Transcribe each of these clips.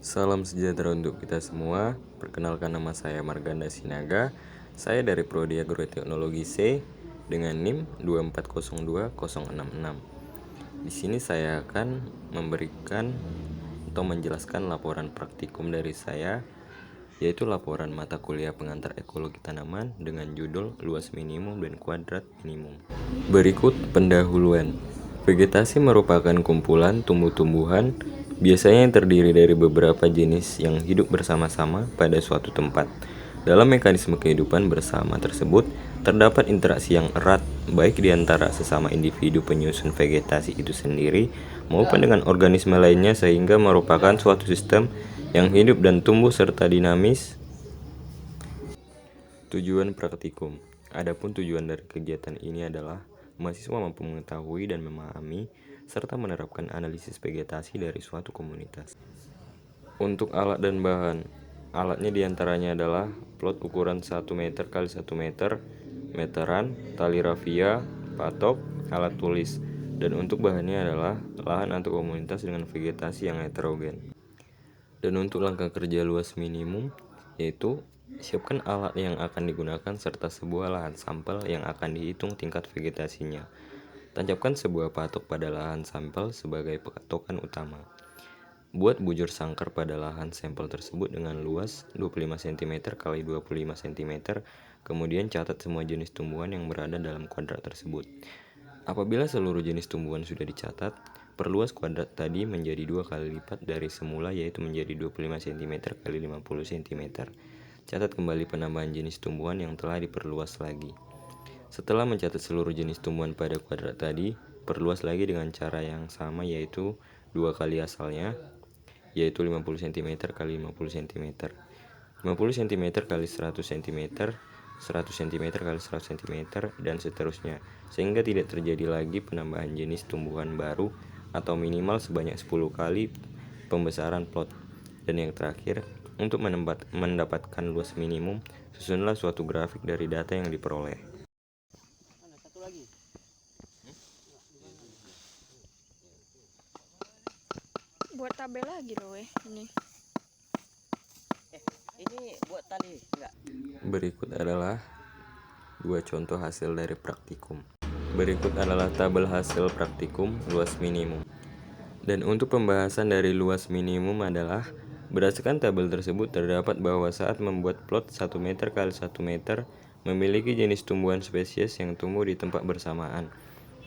Salam sejahtera untuk kita semua. Perkenalkan, nama saya Marganda Sinaga. Saya dari Prodi Agroteknologi C dengan NIM 2402066. Di sini saya akan memberikan atau menjelaskan laporan praktikum dari saya, yaitu laporan mata kuliah pengantar ekologi tanaman dengan judul luas minimum dan kuadrat minimum. Berikut pendahuluan. Vegetasi merupakan kumpulan tumbuh-tumbuhan, biasanya yang terdiri dari beberapa jenis yang hidup bersama-sama pada suatu tempat. Dalam mekanisme kehidupan bersama tersebut, terdapat interaksi yang erat baik di antara sesama individu penyusun vegetasi itu sendiri maupun dengan organisme lainnya, sehingga merupakan suatu sistem yang hidup dan tumbuh serta dinamis. Tujuan praktikum. Adapun tujuan dari kegiatan ini adalah mahasiswa mampu mengetahui dan memahami serta menerapkan analisis vegetasi dari suatu komunitas. Untuk alat dan bahan, alatnya diantaranya adalah plot ukuran 1 meter x 1 meter, meteran, tali rafia, patok, alat tulis. Dan untuk bahannya adalah lahan atau komunitas dengan vegetasi yang heterogen. Dan untuk langkah kerja luas minimum, yaitu siapkan alat yang akan digunakan serta sebuah lahan sampel yang akan dihitung tingkat vegetasinya. Tancapkan sebuah patok pada lahan sampel sebagai patokan utama. Buat bujur sangkar pada lahan sampel tersebut dengan luas 25 cm x 25 cm. Kemudian catat semua jenis tumbuhan yang berada dalam kuadrat tersebut. Apabila seluruh jenis tumbuhan sudah dicatat, perluas kuadrat tadi menjadi 2 kali lipat dari semula, yaitu menjadi 25 cm x 50 cm. Catat kembali penambahan jenis tumbuhan yang telah diperluas lagi. Setelah mencatat seluruh jenis tumbuhan pada kuadrat tadi, perluas lagi dengan cara yang sama, yaitu 2 kali asalnya, yaitu 50 cm x 50 cm, 50 cm x 100 cm, 100 cm x 100 cm, dan seterusnya, sehingga tidak terjadi lagi penambahan jenis tumbuhan baru atau minimal sebanyak 10 kali pembesaran plot. Dan yang terakhir, untuk mendapatkan luas minimum, susunlah suatu grafik dari data yang diperoleh. Buat tabel lagi loh ini. Ini buat tali enggak? Berikut adalah 2 contoh hasil dari praktikum. Berikut adalah tabel hasil praktikum luas minimum. Dan untuk pembahasan dari luas minimum adalah, berdasarkan tabel tersebut terdapat bahwa saat membuat plot 1 meter x 1 meter memiliki jenis tumbuhan spesies yang tumbuh di tempat bersamaan.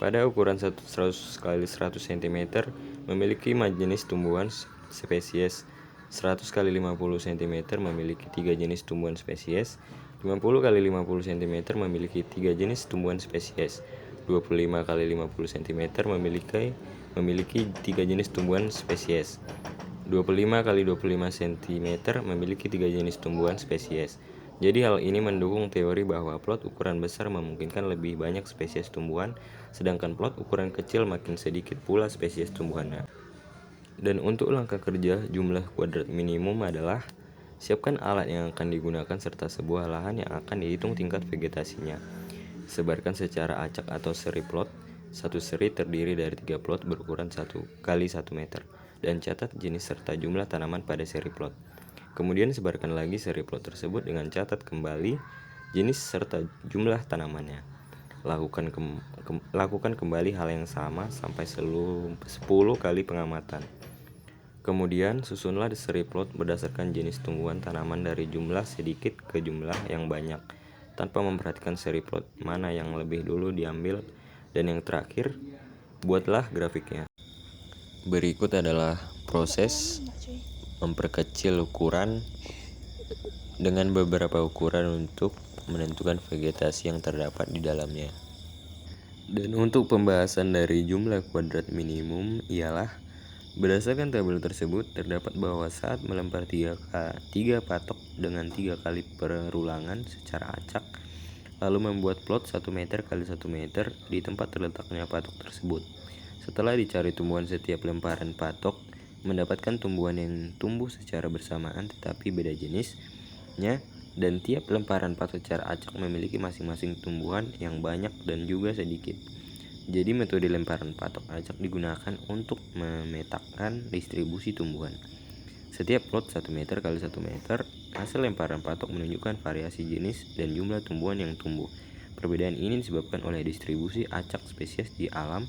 Pada ukuran 100 x 100 cm memiliki 5 jenis tumbuhan spesies, 100 x 50 cm memiliki 3 jenis tumbuhan spesies, 50 x 50 cm memiliki 3 jenis tumbuhan spesies, 25 x 50 cm memiliki 3 jenis tumbuhan spesies, 25 x 25 cm memiliki 3 jenis tumbuhan spesies. Jadi hal ini mendukung teori bahwa plot ukuran besar memungkinkan lebih banyak spesies tumbuhan, sedangkan plot ukuran kecil makin sedikit pula spesies tumbuhannya. Dan untuk langkah kerja jumlah kuadrat minimum adalah, siapkan alat yang akan digunakan serta sebuah lahan yang akan dihitung tingkat vegetasinya. Sebarkan secara acak atau seri plot. Satu seri terdiri dari 3 plot berukuran 1 x 1 meter, dan catat jenis serta jumlah tanaman pada seri plot. Kemudian sebarkan lagi seri plot tersebut dengan catat kembali jenis serta jumlah tanamannya. Lakukan kembali hal yang sama sampai 10 kali pengamatan. Kemudian susunlah seri plot berdasarkan jenis tumbuhan tanaman dari jumlah sedikit ke jumlah yang banyak, tanpa memperhatikan seri plot mana yang lebih dulu diambil. Dan yang terakhir, buatlah grafiknya. Berikut adalah proses memperkecil ukuran dengan beberapa ukuran untuk menentukan vegetasi yang terdapat di dalamnya. Dan untuk pembahasan dari jumlah kuadrat minimum ialah, berdasarkan tabel tersebut terdapat bahwa saat melempar 3 patok dengan 3 kali perulangan secara acak, lalu membuat plot 1 meter x 1 meter di tempat terletaknya patok tersebut. Setelah dicari tumbuhan setiap lemparan patok, mendapatkan tumbuhan yang tumbuh secara bersamaan tetapi beda jenisnya, dan tiap lemparan patok secara acak memiliki masing-masing tumbuhan yang banyak dan juga sedikit. Jadi metode lemparan patok acak digunakan untuk memetakan distribusi tumbuhan. Setiap plot 1 meter kali 1 meter, hasil lemparan patok menunjukkan variasi jenis dan jumlah tumbuhan yang tumbuh. Perbedaan ini disebabkan oleh distribusi acak spesies di alam,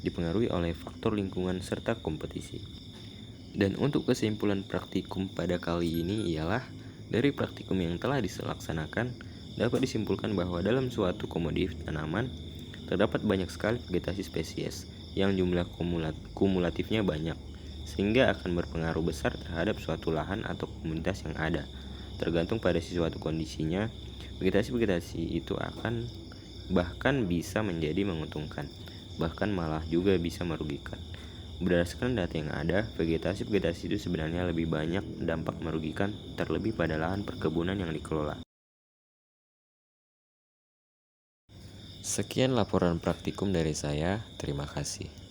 dipengaruhi oleh faktor lingkungan serta kompetisi. Dan untuk kesimpulan praktikum pada kali ini ialah, dari praktikum yang telah dilaksanakan, dapat disimpulkan bahwa dalam suatu komoditi tanaman, terdapat banyak sekali vegetasi spesies yang jumlah kumulatifnya banyak, sehingga akan berpengaruh besar terhadap suatu lahan atau komunitas yang ada. Tergantung pada suatu kondisinya, vegetasi-vegetasi itu akan bahkan bisa menjadi menguntungkan, bahkan malah juga bisa merugikan. Berdasarkan data yang ada, vegetasi-vegetasi itu sebenarnya lebih banyak dampak merugikan, terlebih pada lahan perkebunan yang dikelola. Sekian laporan praktikum dari saya, terima kasih.